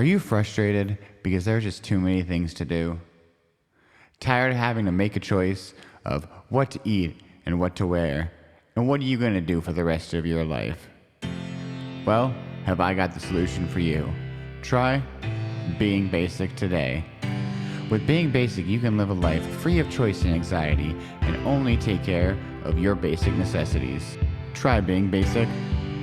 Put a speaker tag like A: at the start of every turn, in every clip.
A: Are you frustrated because there are just too many things to do? Tired of having to make a choice of what to eat and what to wear, and what are you going to do for the rest of your life? Well, have I got the solution for you. Try being basic today. With Being Basic, you can live a life free of choice and anxiety and only take care of your basic necessities. Try Being Basic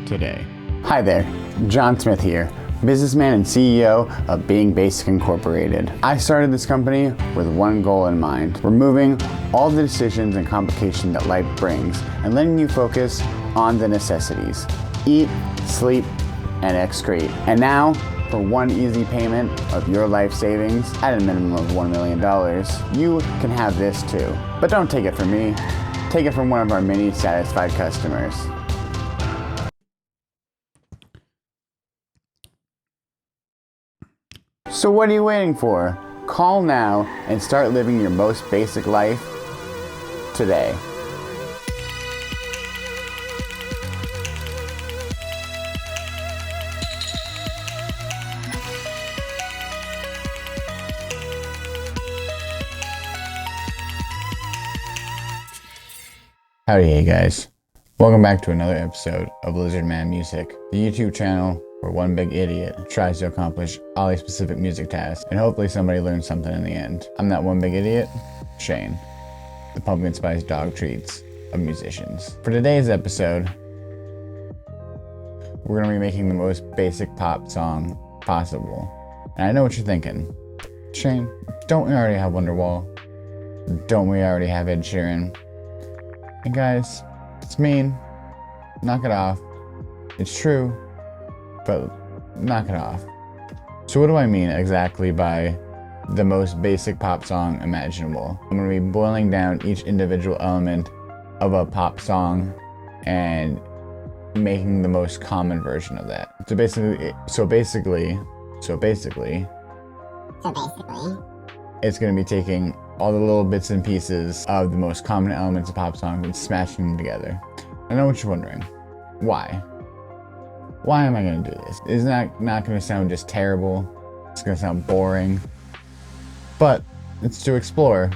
A: today. Hi there, John Smith here, businessman and CEO of Being Basic Incorporated. I started this company with one goal in mind: removing all the decisions and complication that life brings and letting you focus on the necessities: eat, sleep, and excrete. And now, for one easy payment of your life savings at a minimum of $1 million, you can have this too. But don't take it from me, take it from one of our many satisfied customers. So what are you waiting for? Call now and start living your most basic life today. Howdy, hey guys. Welcome back to another episode of LizardMan Music, the YouTube channel where one big idiot tries to accomplish all these specific music tasks, and hopefully somebody learns something in the end. I'm that one big idiot, Shane, the pumpkin spice dog treats of musicians. For today's episode, we're gonna be making the most basic pop song possible. And I know what you're thinking. Shane, don't we already have Wonderwall? Don't we already have Ed Sheeran? And guys, it's mean. Knock it off. It's true, but knock it off. So what do I mean exactly by the most basic pop song imaginable? I'm going to be boiling down each individual element of a pop song and making the most common version of that. So basically, it's going to be taking all the little bits and pieces of the most common elements of pop songs and smashing them together. I know what you're wondering. Why? Why am I going to do this? Isn't that not going to sound just terrible? It's going to sound boring. But it's to explore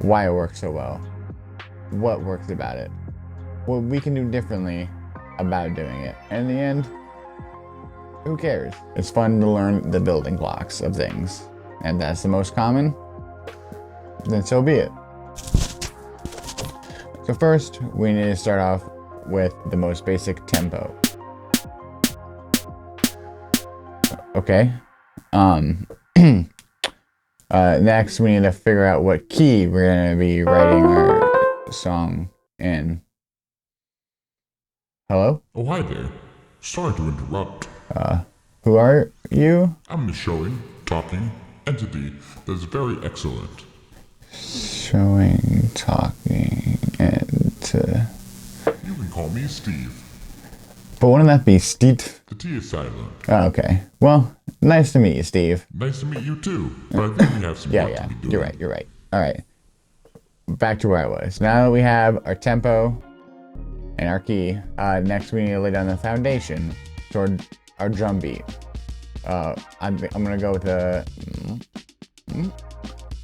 A: why it works so well. What works about it. What we can do differently about doing it. And in the end, who cares? It's fun to learn the building blocks of things. And that's the most common, then so be it. So first, we need to start off with the most basic tempo. Okay. Next, we need to figure out what key we're going to be writing our song in. Hello?
B: Oh, hi there. Sorry to interrupt.
A: Who are you?
B: I'm the showing, talking entity that's very excellent.
A: Showing, talking, and...
B: You can call me Steve.
A: But wouldn't that be Steve?
B: The T is silent.
A: Oh, okay. Well, nice to meet you, Steve.
B: Nice to meet you too. But I really have some work to be doing.
A: You're right. All right. Back to where I was. Now that we have our tempo and our key, next we need to lay down the foundation toward our drum beat. I'm gonna go with the...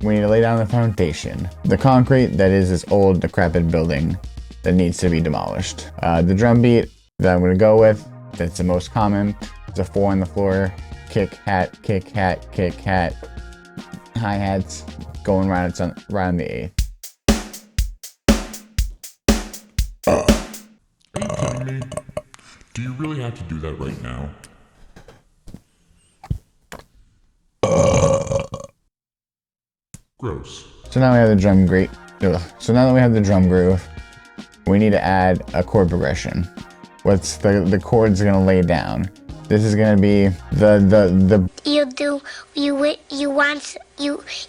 A: We need to lay down the foundation. The concrete that is this old, decrepit building that needs to be demolished. The drum beat that I'm gonna go with, that's the most common, is a 4 on the floor, kick, hat, hi-hats, going right on the 8th.
B: Are you kidding me? Do you really have to do that right now? Gross.
A: So now we have the drum groove, we need to add a chord progression. What's the chords gonna lay down? This is gonna be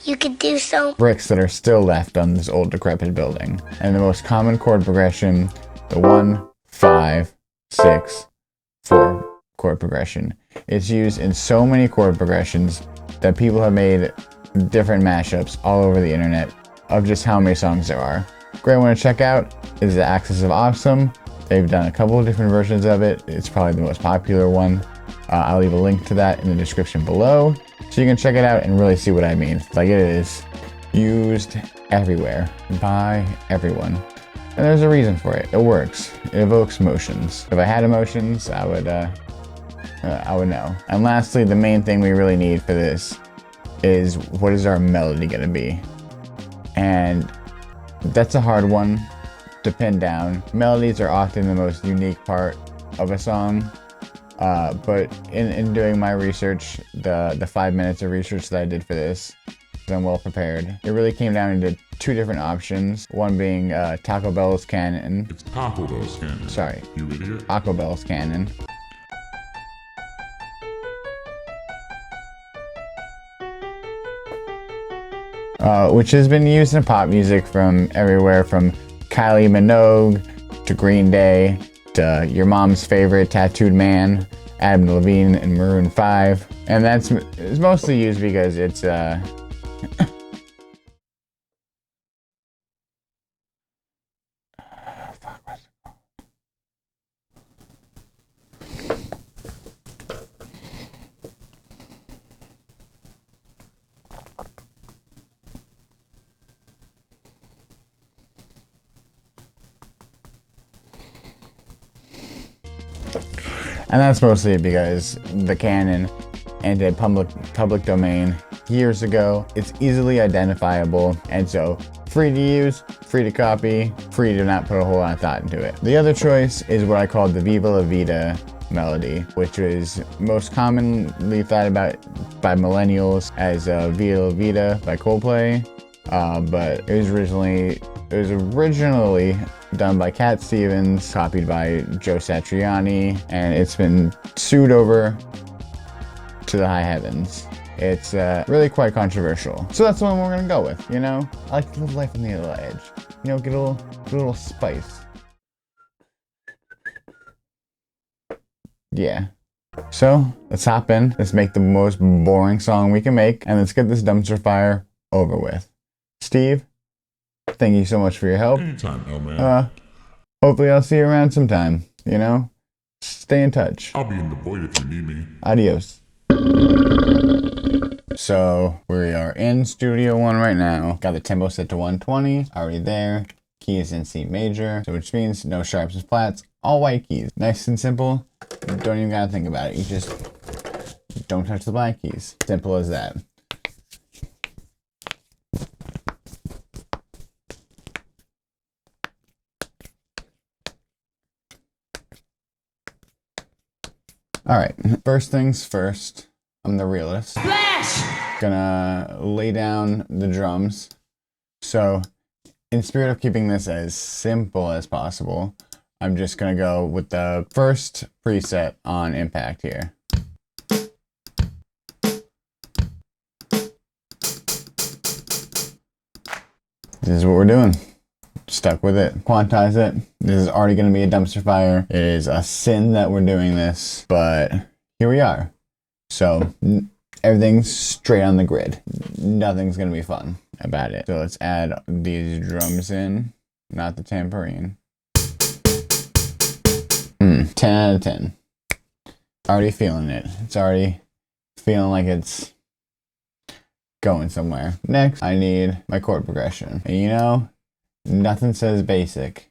C: you could do so
A: bricks that are still left on this old decrepit building. And the most common chord progression, the 1, 5, 6, 4 chord progression. It's used in so many chord progressions that people have made different mashups all over the internet of just how many songs there are. Great one to check out is The Axis of Awesome. They've done a couple of different versions of it. It's probably the most popular one. I'll leave a link to that in the description below so you can check it out and really see what I mean. Like, it is used everywhere by everyone. And there's a reason for it. It works. It evokes emotions. If I had emotions, I would know. And lastly, the main thing we really need for this is, what is our melody gonna be? And that's a hard one to pin down. Melodies are often the most unique part of a song. But in doing my research, the 5 minutes of research that I did for this, I'm well prepared. It really came down to two different options. One being Taco Bell's Canon.
B: It's Taco Bell's Canon.
A: Sorry.
B: You idiot.
A: Taco Bell's Canon. Which has been used in pop music from everywhere from Kylie Minogue to Green Day to your mom's favorite Tattooed Man, Adam Levine and Maroon 5. And it's mostly used because it's and that's mostly because the Canon entered public domain years ago. It's easily identifiable, and so free to use, free to copy, free to not put a whole lot of thought into it. The other choice is what I call the Viva La Vida melody, which is most commonly thought about by millennials as Viva La Vida by Coldplay, but it was originally done by Cat Stevens, copied by Joe Satriani, and it's been sued over to the high heavens. It's really quite controversial. So that's the one we're gonna go with, you know? I like to live life on the other edge. You know, get a little spice. Yeah. So, let's hop in. Let's make the most boring song we can make, and let's get this dumpster fire over with. Steve, thank you so much for your help.
B: Anytime, man.
A: Hopefully I'll see you around sometime, you know? Stay in touch.
B: I'll be in the void if you need me.
A: Adios. So, we are in Studio 1 right now. Got the tempo set to 120, already there. Key is in C major, so which means no sharps and flats, all white keys. Nice and simple. Don't even gotta think about it. You just don't touch the black keys. Simple as that. Alright, first things first, I'm the realist. Splash! Gonna lay down the drums. So, in spirit of keeping this as simple as possible, I'm just gonna go with the first preset on impact here. This is what we're doing. Stuck with it. Quantize it. This is already going to be a dumpster fire. It is a sin that we're doing this, but here we are. So everything's straight on the grid. Nothing's going to be fun about it. So let's add these drums in, not the tambourine. 10 out of 10. Already feeling it. It's already feeling like it's going somewhere. Next, I need my chord progression. And you know, nothing says basic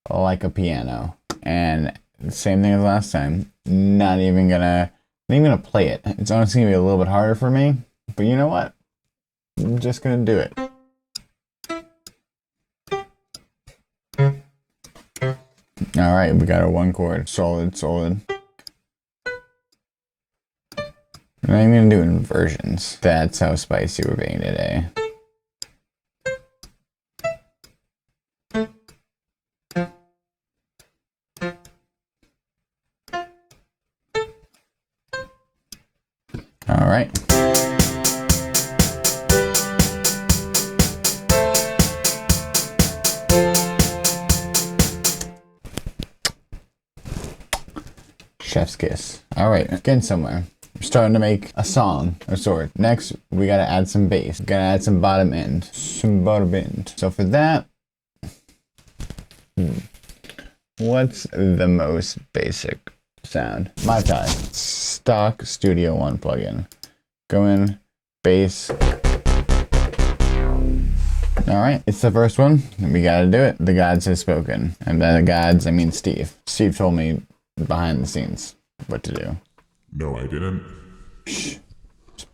A: like a piano. And same thing as last time. Not even gonna play it. It's honestly gonna be a little bit harder for me. But you know what? I'm just gonna do it. Alright, we got our one chord. Solid. And I'm gonna do inversions. That's how spicy we're being today. All right. Chef's kiss. All right, getting somewhere. We're starting to make a song of sort. Next, we gotta add some bass. Gotta add some bottom end. So for that, what's the most basic sound. My tie. Stock Studio One plugin. Go in, bass. All right, it's the first one. We gotta do it. The gods have spoken. And by the gods, I mean Steve. Steve told me behind the scenes what to do.
B: No, I didn't.
A: Shh. Just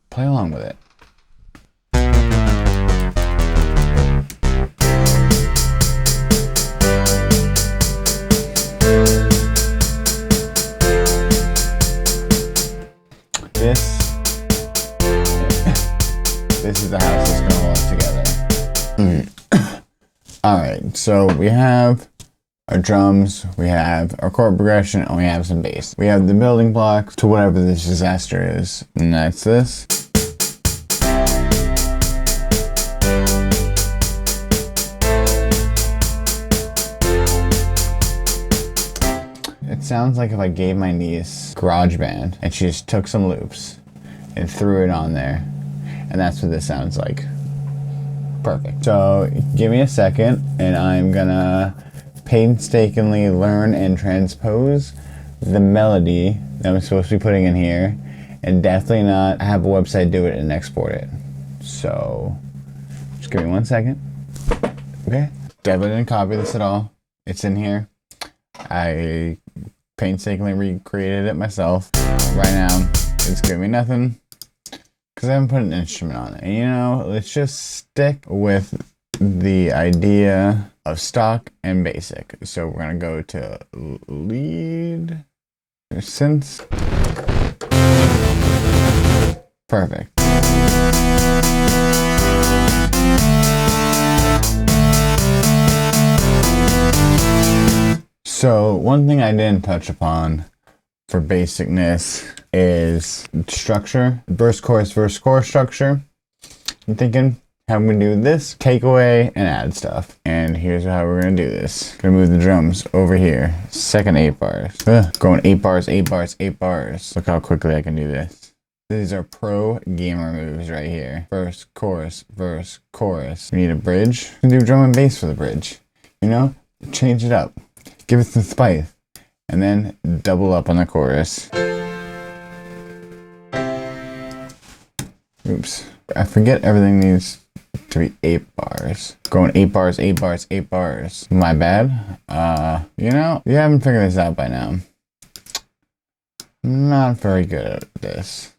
A: play along with it. This is the house that's gonna hold us together. Alright, so we have our drums, we have our chord progression, and we have some bass. We have the building blocks to whatever this disaster is, and that's this. It sounds like if I gave my niece GarageBand and she just took some loops and threw it on there. And that's what this sounds like. Perfect. So give me a second and I'm gonna painstakingly learn and transpose the melody that I'm supposed to be putting in here, and definitely not have a website do it and export it. So just give me 1 second. Okay. Definitely didn't copy this at all. It's in here. I painstakingly recreated it myself. Right now, it's giving me nothing because I haven't put an instrument on it. And, you know, let's just stick with the idea of stock and basic. So we're gonna go to lead synths. Perfect. So one thing I didn't touch upon for basicness is structure, verse, chorus structure. I'm thinking, how we do this? Take away and add stuff. And here's how we're gonna do this. Gonna move the drums over here. Second 8 bars. Going 8 bars, 8 bars, 8 bars. Look how quickly I can do this. These are pro gamer moves right here. Verse, chorus, verse, chorus. We need a bridge. We can do drum and bass for the bridge. You know, change it up. Give it some spice. And then double up on the chorus. Oops. I forget everything needs to be 8 bars. Going 8 bars, 8 bars, 8 bars. My bad. You know, you haven't figured this out by now. I'm not very good at this.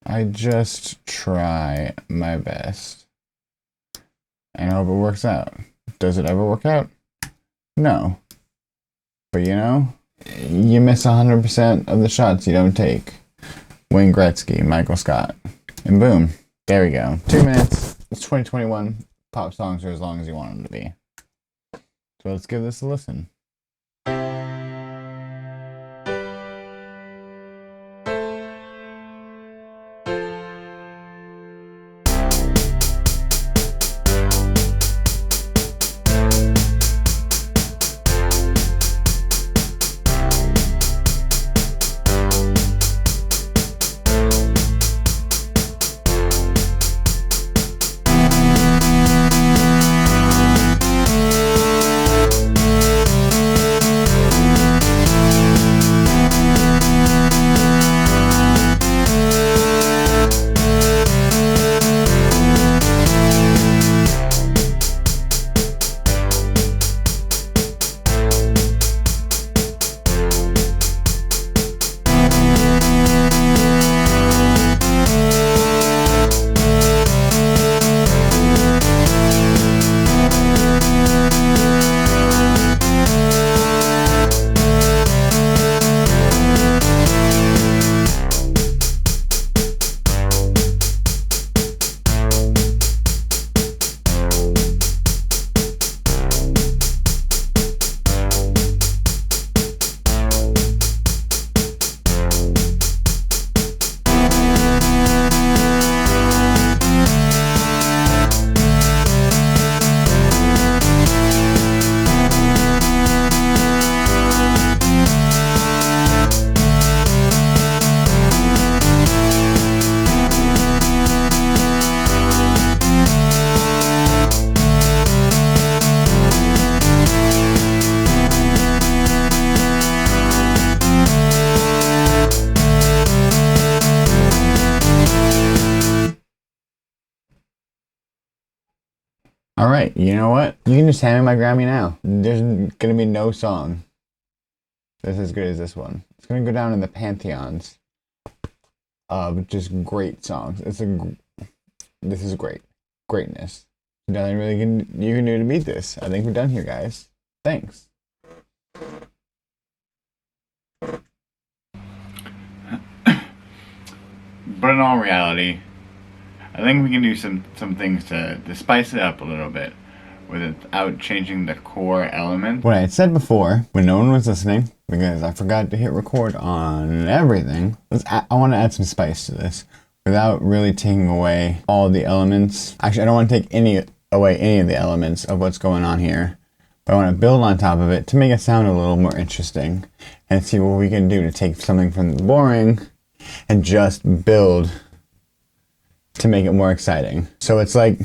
A: I just try my best and hope it works out. Does it ever work out? No. But you know, you miss 100% of the shots you don't take. Wayne Gretzky, Michael Scott. And boom, there we go. 2 minutes. It's 2021. Pop songs are as long as you want them to be. So let's give this a listen. Alright, you know what? You can just hand me my Grammy now. There's gonna be no song that's as good as this one. It's gonna go down in the pantheons of just great songs. This is great. Greatness. Nothing really you can do to beat this. I think we're done here, guys. Thanks. But in all reality, I think we can do some things to spice it up a little bit without changing the core element. What I had said before, when no one was listening, because I forgot to hit record on everything, I want to add some spice to this without really taking away all the elements. Actually, I don't want to take away any of the elements of what's going on here. But I want to build on top of it to make it sound a little more interesting and see what we can do to take something from the boring and just build to make it more exciting. So it's like,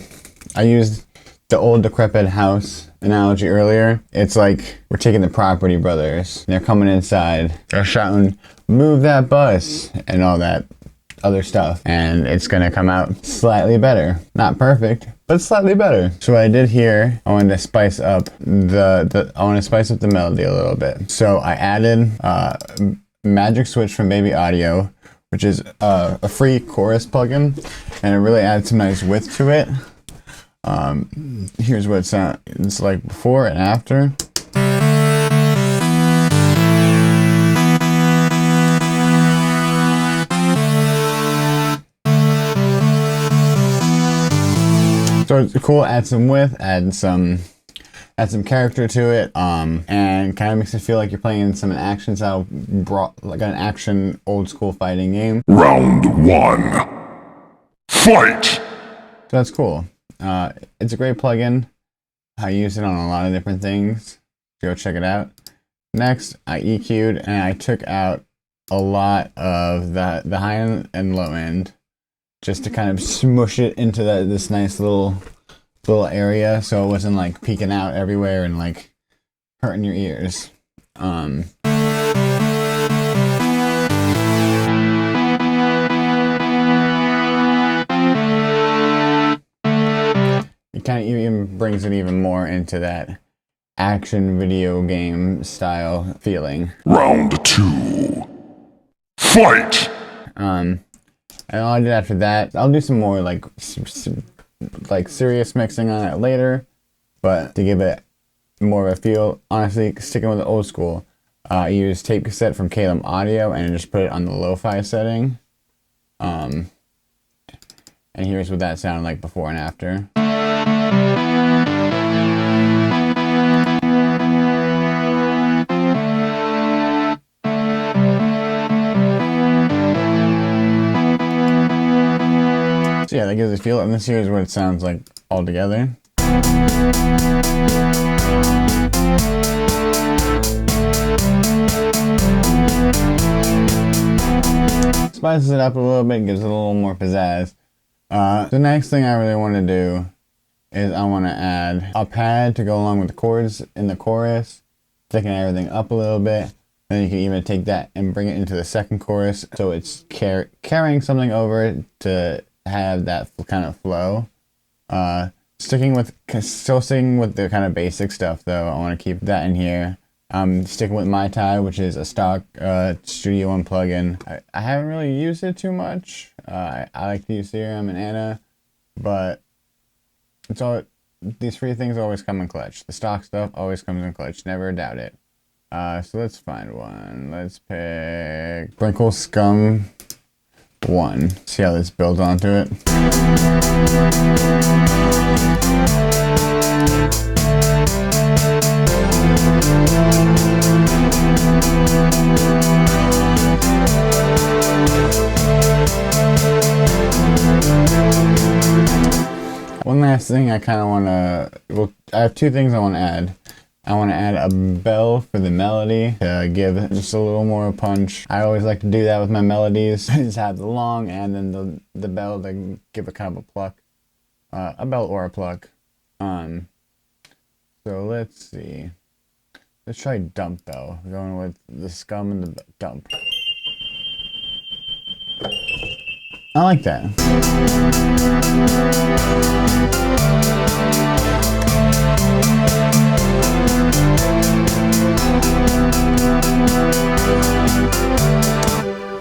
A: I used the old decrepit house analogy earlier. It's like we're taking the Property Brothers. They're coming inside. They're shouting, "Move that bus," and all that other stuff. And it's gonna come out slightly better. Not perfect, but slightly better. So what I did here, I wanted to spice up the melody a little bit. So I added Magic Switch from Baby Audio, which is a free chorus plugin, and it really adds some nice width to it. Here's what it's like before and after. So it's cool, add some width, add some character to it, and kind of makes it feel like you're playing some action style, like an action old school fighting game.
B: Round 1. Fight!
A: So that's cool. It's a great plugin. I use it on a lot of different things. Go check it out. Next, I EQ'd and I took out a lot of the high end and low end, just to kind of smush it into this nice little area, so it wasn't like peeking out everywhere and like hurting your ears. It kind of even brings it even more into that action video game style feeling.
B: Round 2. Fight!
A: And all I did after that, I'll do some more like serious mixing on it later, but to give it more of a feel, honestly, sticking with the old school, I used tape cassette from Calum Audio and just put it on the lo-fi setting. And here's what that sounded like before and after. So yeah, that gives it a feel, and this here is what it sounds like all together. Spices it up a little bit, gives it a little more pizzazz. The next thing I really want to do is I want to add a pad to go along with the chords in the chorus, thicken everything up a little bit. Then you can even take that and bring it into the second chorus, so it's carrying something over to have that kind of flow. Still sticking with the kind of basic stuff though. I want to keep that in here. I'm sticking with My Tai, which is a stock Studio One plugin. I haven't really used it too much. I like to use Theorem and Anna, but these free things always come in clutch. The stock stuff always comes in clutch. Never doubt it. So let's find one. Let's pick Sprinkle Scum 1. See how this builds onto it. One last thing I kind of want to, well, I have two things I want to add. I want to add a bell for the melody to give just a little more punch. I always like to do that with my melodies. Just have the long and then the bell to give it kind of a pluck. A bell or a pluck. So let's see. Let's try dump though. We're going with the scum and the dump. I like that.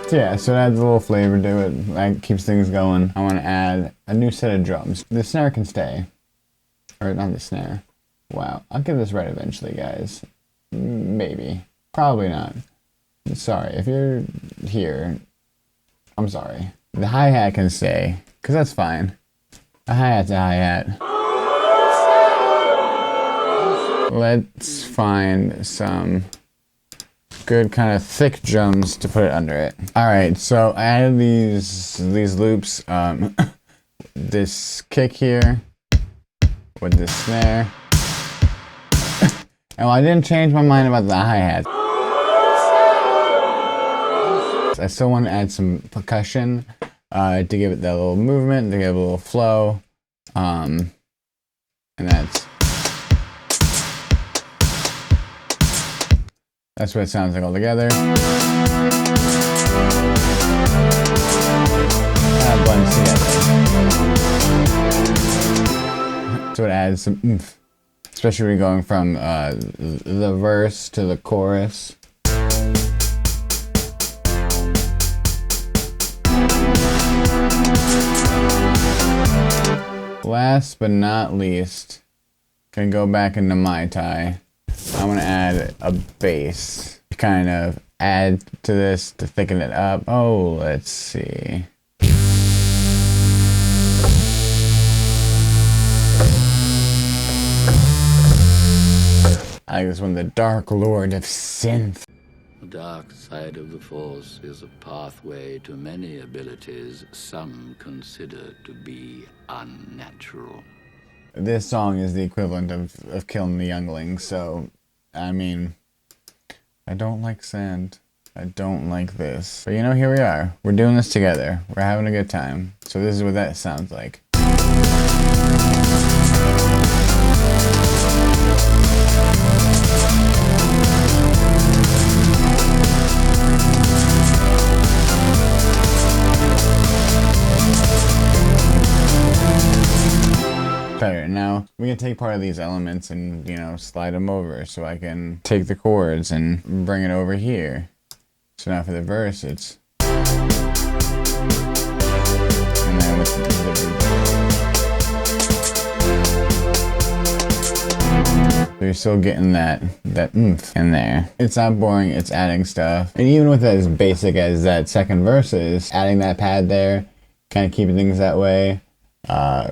A: So yeah, so it adds a little flavor to it. That keeps things going. I want to add a new set of drums. The snare can stay. Or not the snare. Wow. I'll get this right eventually, guys. Maybe. Probably not. Sorry. If you're here, I'm sorry. The hi-hat can stay, because that's fine. A hi-hat's a hi-hat. Let's find some good kind of thick drums to put it under it. Alright, so I added these loops. This kick here with this snare. And I didn't change my mind about the hi-hat. I still want to add some percussion to give it that little movement, to give it a little flow. And that's what it sounds like all together. That blends together. So it adds some oomph, especially when you're going from the verse to the chorus. Last but not least, gonna go back into Mai Tai. I want to add a bass to kind of add to this to thicken it up. Oh, let's see. I like this one, the Dark Lord of Synth.
C: The dark side of the Force is a pathway to many abilities some consider to be unnatural.
A: This song is the equivalent of killing the younglings, so, I mean, I don't like sand. I don't like this. But you know, here we are. We're doing this together. We're having a good time. So this is what that sounds like. Better. Now, we can take part of these elements and, you know, slide them over so I can take the chords and bring it over here. So now for the verse, it's... And then with so you're still getting that oomph in there. It's not boring, it's adding stuff. And even with as basic as that second verse is, adding that pad there, kind of keeping things that way,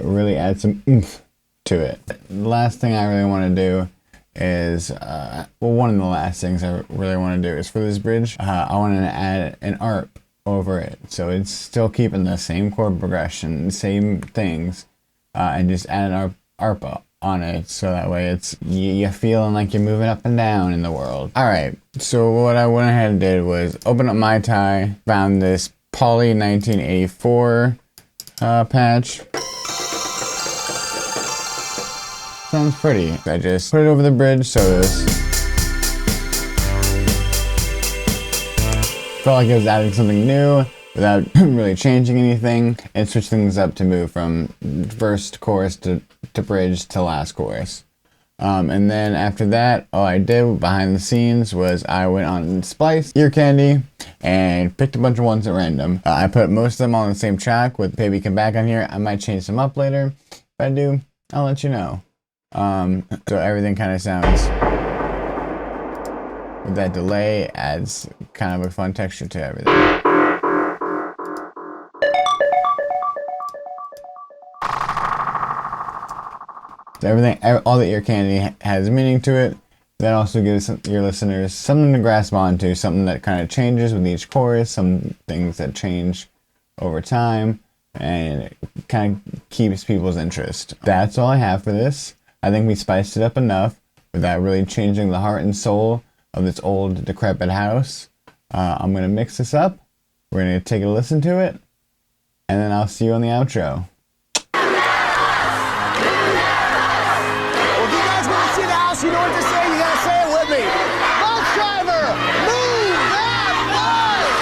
A: really add some oomph to it. The last thing I really want to do is, well, one of the last things I really want to do is for this bridge, I want to add an ARP over it. So it's still keeping the same chord progression, same things, and just add an ARP on it. So that way it's, you're feeling like you're moving up and down in the world. All right. So what I went ahead and did was open up Mai Tai, found this Poly 1984 patch. Sounds pretty. I just put it over the bridge, so this felt like it was adding something new without really changing anything, and switch things up to move from first chorus to bridge to last chorus. And then after that, all I did behind the scenes was I went on Splice, Ear Candy, and picked a bunch of ones at random. I put most of them on the same track with Baby Come Back on here. I might change them up later. If I do, I'll let you know. So everything kind of sounds, with that delay, adds kind of a fun texture to everything. So everything, all the Ear Candy has meaning to it. That also gives your listeners something to grasp onto, something that kind of changes with each chorus, some things that change over time, and it kind of keeps people's interest. That's all I have for this. I think we spiced it up enough without really changing the heart and soul of this old, decrepit house. I'm going to mix this up. We're going to take a listen to it, and then I'll see you on the outro.
D: If you guys want to see the house, you know what to say. You gotta say it with me. Bus driver, move that bus!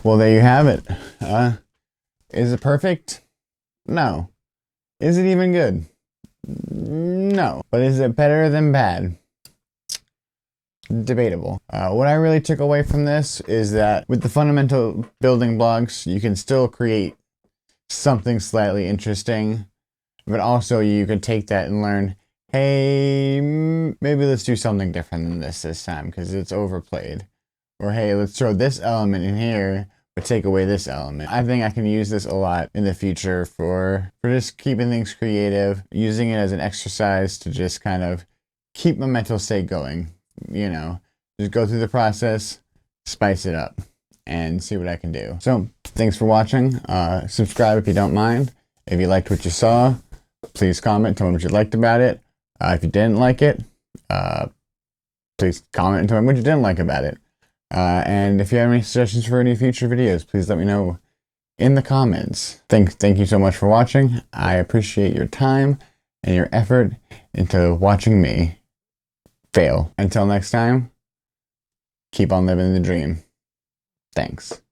A: Well, there you have it. Is it perfect? No. Is it even good? No. But is it better than bad? Debatable. What I really took away from this is that with the fundamental building blocks, you can still create something slightly interesting, but also you could take that and learn, hey, maybe let's do something different than this time because it's overplayed. Or hey, let's throw this element in here, but take away this element. I think I can use this a lot in the future for just keeping things creative, using it as an exercise to just kind of keep my mental state going. You know, just go through the process, spice it up, and see what I can do. So, thanks for watching. Subscribe if you don't mind. If you liked what you saw, please comment, tell me what you liked about it. If you didn't like it, please comment and tell me what you didn't like about it. And if you have any suggestions for any future videos, please let me know in the comments. Thank you so much for watching. I appreciate your time and your effort into watching me fail. Until next time, keep on living the dream. Thanks.